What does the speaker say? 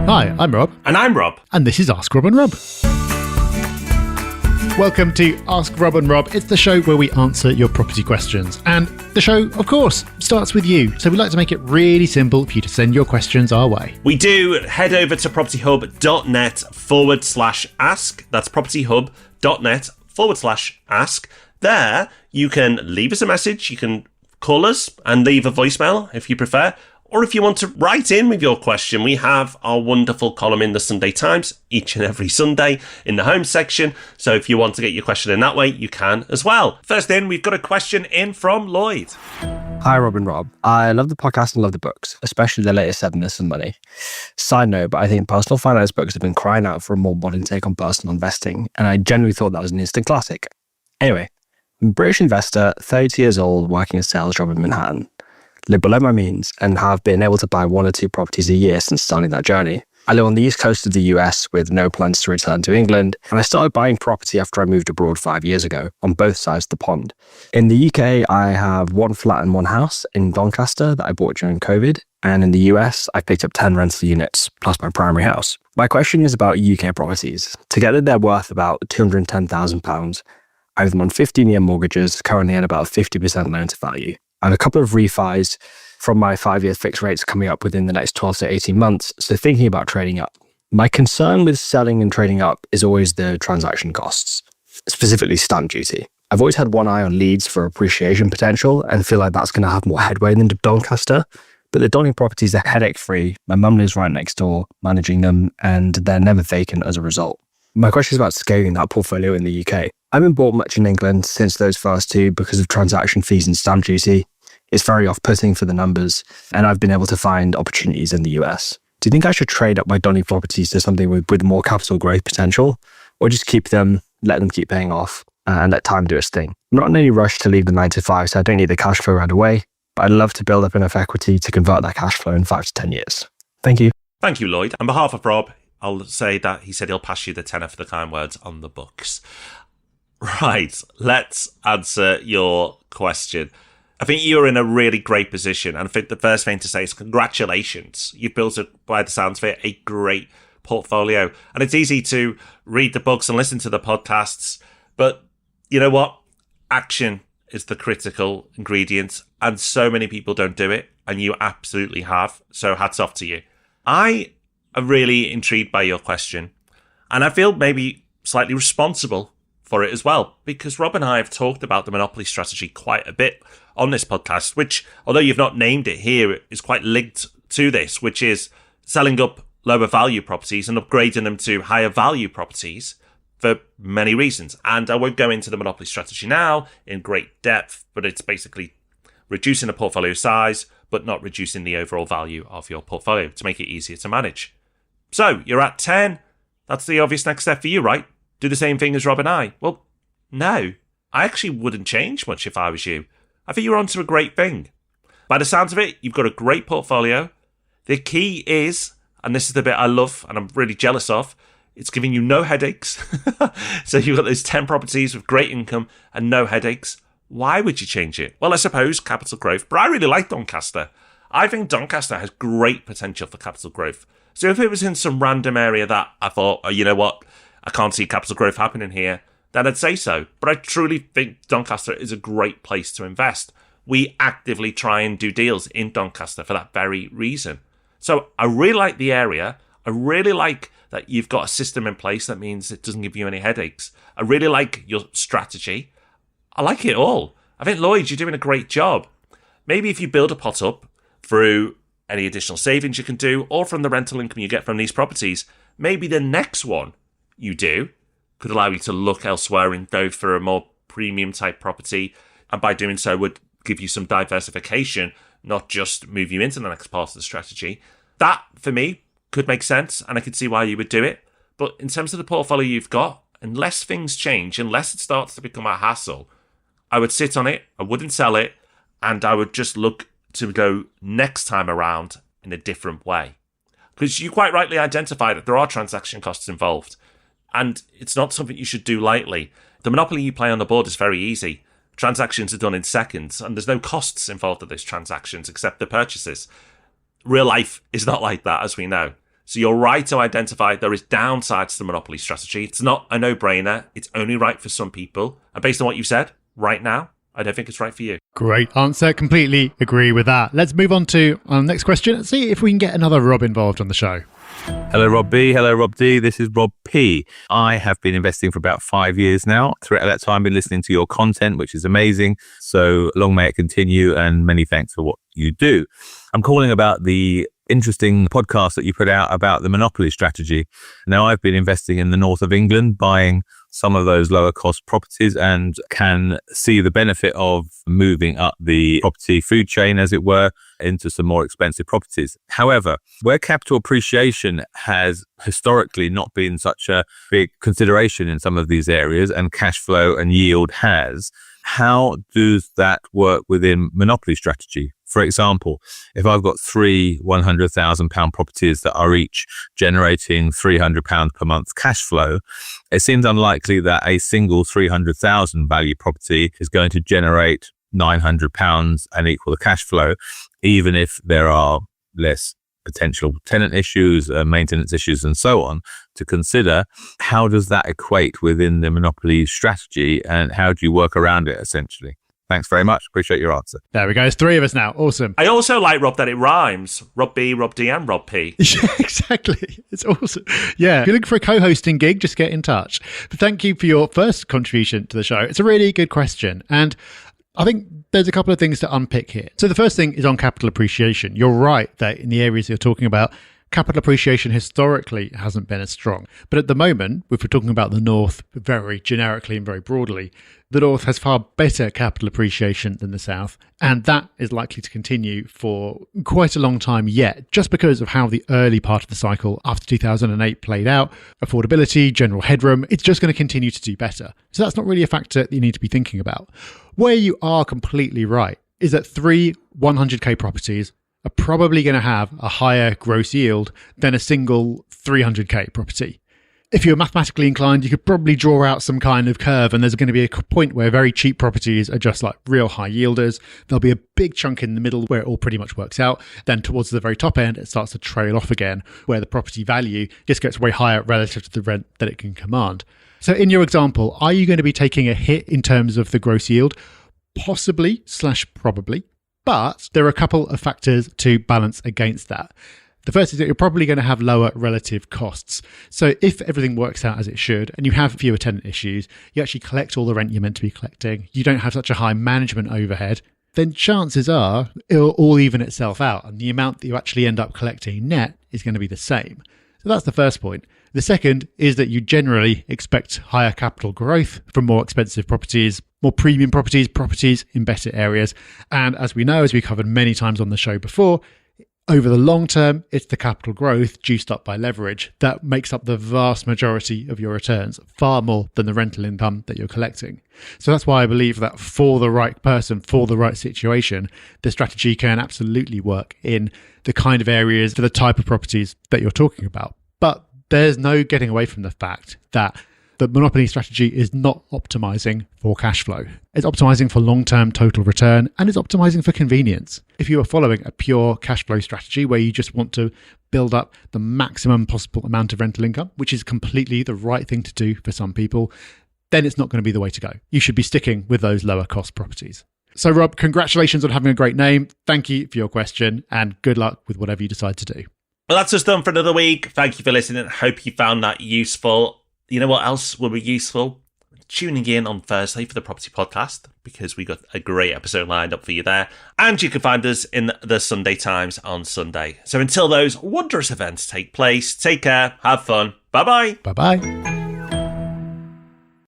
Hi, I'm Rob. And I'm Rob. And this is Ask Rob and Rob. Welcome to Ask Rob and Rob. It's the show where we answer your property questions. And the show, of course, starts with you. So we like to make it really simple for you to send your questions our way. We do. Head over to propertyhub.net/ask. That's propertyhub.net/ask. There, you can leave us a message. You can call us and leave a voicemail if you prefer. Or if you want to write in with your question, we have our wonderful column in the Sunday Times each and every Sunday in the home section. So if you want to get your question in that way, you can as well. First in, we've got a question in from Lloyd. Hi, Rob and Rob. I love the podcast and love the books, especially the latest 7 This and Money. Side note, but I think personal finance books have been crying out for a more modern take on personal investing, and I genuinely thought that was an instant classic. Anyway, I'm a British investor, 32 years old, working a sales job in Manhattan. Live below my means and have been able to buy 1 or 2 properties a year since starting that journey. I live on the east coast of the US with no plans to return to England, and I started buying property after I moved abroad 5 years ago on both sides of the pond. In the UK, I have 1 flat and 1 house in Doncaster that I bought during COVID, and in the US, I picked up 10 rental units plus my primary house. My question is about UK properties. Together, they're worth about £210,000. I have them on 15-year mortgages, currently at about 50% loan to value. And a couple of refis from my 5-year fixed rates coming up within the next 12 to 18 months, so thinking about trading up. My concern with selling and trading up is always the transaction costs, specifically stamp duty. I've always had one eye on Leeds for appreciation potential and feel like that's going to have more headway than Doncaster, but the Donny properties are headache-free. My mum lives right next door, managing them, and they're never vacant as a result. My question is about scaling that portfolio in the UK. I haven't bought much in England since those first 2 because of transaction fees and stamp duty. It's very off-putting for the numbers, and I've been able to find opportunities in the US. Do you think I should trade up my Donny properties to something with more capital growth potential, or just keep them, let them keep paying off, and let time do its thing? I'm not in any rush to leave the 9 to 5, so I don't need the cash flow right away, but I'd love to build up enough equity to convert that cash flow in 5 to 10 years. Thank you. Thank you, Lloyd. On behalf of Rob, I'll say that he said he'll pass you the tenner for the kind words on the books. Right, let's answer your question. I think you're in a really great position, and I think the first thing to say is congratulations. You've built, by the sounds of it, a great portfolio. And it's easy to read the books and listen to the podcasts, but you know what? Action is the critical ingredient, and so many people don't do it, and you absolutely have. So hats off to you. I am really intrigued by your question, and I feel maybe slightly responsible for it as well, because Rob and I have talked about the monopoly strategy quite a bit on this podcast, which, although you've not named it here, is quite linked to this, which is selling up lower value properties and upgrading them to higher value properties for many reasons. And I won't go into the monopoly strategy now in great depth, but it's basically reducing the portfolio size, but not reducing the overall value of your portfolio to make it easier to manage. So you're at 10. That's the obvious next step for you, right? Do the same thing as Rob and I. Well, no, I actually wouldn't change much if I was you. I think you're onto a great thing. By the sounds of it, you've got a great portfolio. The key is, and this is the bit I love and I'm really jealous of, it's giving you no headaches. So you've got those 10 properties with great income and no headaches. Why would you change it? Well, I suppose capital growth, but I really like Doncaster. I think Doncaster has great potential for capital growth. So if it was in some random area that I thought, oh, you know what, I can't see capital growth happening here, then I'd say so. But I truly think Doncaster is a great place to invest. We actively try and do deals in Doncaster for that very reason. So I really like the area. I really like that you've got a system in place that means it doesn't give you any headaches. I really like your strategy. I like it all. I think, Lloyd, you're doing a great job. Maybe if you build a pot up through any additional savings you can do, or from the rental income you get from these properties, maybe the next one you do could allow you to look elsewhere and go for a more premium type property, and by doing so would give you some diversification, not just move you into the next part of the strategy. That, for me, could make sense, and I could see why you would do it. But in terms of the portfolio you've got, unless things change, unless it starts to become a hassle, I would sit on it, I wouldn't sell it, and I would just look to go next time around in a different way. Because you quite rightly identify that there are transaction costs involved, and it's not something you should do lightly. The monopoly you play on the board is very easy. Transactions are done in seconds, and there's no costs involved in those transactions except the purchases. Real life is not like that, as we know. So you're right to identify there is downsides to the monopoly strategy. It's not a no-brainer. It's only right for some people. And based on what you've said right now, I don't think it's right for you. Great answer. Completely agree with that. Let's move on to our next question and see if we can get another Rob involved on the show. Hello, Rob B. Hello, Rob D. This is Rob P. I have been investing for about 5 years now. Throughout that time, I've been listening to your content, which is amazing. So long may it continue, and many thanks for what you do. I'm calling about the interesting podcast that you put out about the monopoly strategy. Now, I've been investing in the north of England, buying some of those lower cost properties, and can see the benefit of moving up the property food chain, as it were, into some more expensive properties. However, where capital appreciation has historically not been such a big consideration in some of these areas, and cash flow and yield has, how does that work within monopoly strategy? For example, if I've got three £100,000 properties that are each generating £300 per month cash flow, it seems unlikely that a single 300,000 value property is going to generate £900 and equal the cash flow, even if there are less potential tenant issues, maintenance issues, and so on to consider. How does that equate within the monopoly strategy, and how do you work around it essentially? Thanks very much. Appreciate your answer. There we go. It's three of us now. Awesome. I also like, Rob, that it rhymes. Rob B, Rob D, and Rob P. Yeah, exactly. It's awesome. Yeah. If you're looking for a co-hosting gig, just get in touch. But thank you for your first contribution to the show. It's a really good question. And I think there's a couple of things to unpick here. So the first thing is on capital appreciation. You're right that in the areas you're talking about, capital appreciation historically hasn't been as strong. But at the moment, if we're talking about the North very generically and very broadly, the North has far better capital appreciation than the South. And that is likely to continue for quite a long time yet, just because of how the early part of the cycle after 2008 played out. Affordability, general headroom, it's just going to continue to do better. So that's not really a factor that you need to be thinking about. Where you are completely right is that three 100k properties are probably going to have a higher gross yield than a single 300k property. If you're mathematically inclined, you could probably draw out some kind of curve, and there's going to be a point where very cheap properties are just like real high yielders. There'll be a big chunk in the middle where it all pretty much works out. Then towards the very top end, it starts to trail off again, where the property value just gets way higher relative to the rent that it can command. So in your example, are you going to be taking a hit in terms of the gross yield? Possibly / probably. But there are a couple of factors to balance against that. The first is that you're probably going to have lower relative costs. So if everything works out as it should, and you have fewer tenant issues, you actually collect all the rent you're meant to be collecting, you don't have such a high management overhead, then chances are it'll all even itself out, and the amount that you actually end up collecting net is going to be the same. So that's the first point. The second is that you generally expect higher capital growth from more expensive properties, more premium properties in better areas. And as we know, as we covered many times on the show before, over the long term, it's the capital growth juiced up by leverage that makes up the vast majority of your returns, far more than the rental income that you're collecting. So that's why I believe that for the right person, for the right situation, the strategy can absolutely work in the kind of areas for the type of properties that you're talking about. But there's no getting away from the fact that the monopoly strategy is not optimizing for cash flow. It's optimizing for long-term total return, and it's optimizing for convenience. If you are following a pure cash flow strategy where you just want to build up the maximum possible amount of rental income, which is completely the right thing to do for some people, then it's not going to be the way to go. You should be sticking with those lower cost properties. So Rob, congratulations on having a great name. Thank you for your question, and good luck with whatever you decide to do. Well, that's us done for another week. Thank you for listening. I hope you found that useful. You know what else will be useful? Tuning in on Thursday for the Property Podcast, because we got a great episode lined up for you there. And you can find us in the Sunday Times on Sunday. So until those wondrous events take place, take care, have fun. Bye-bye. Bye-bye.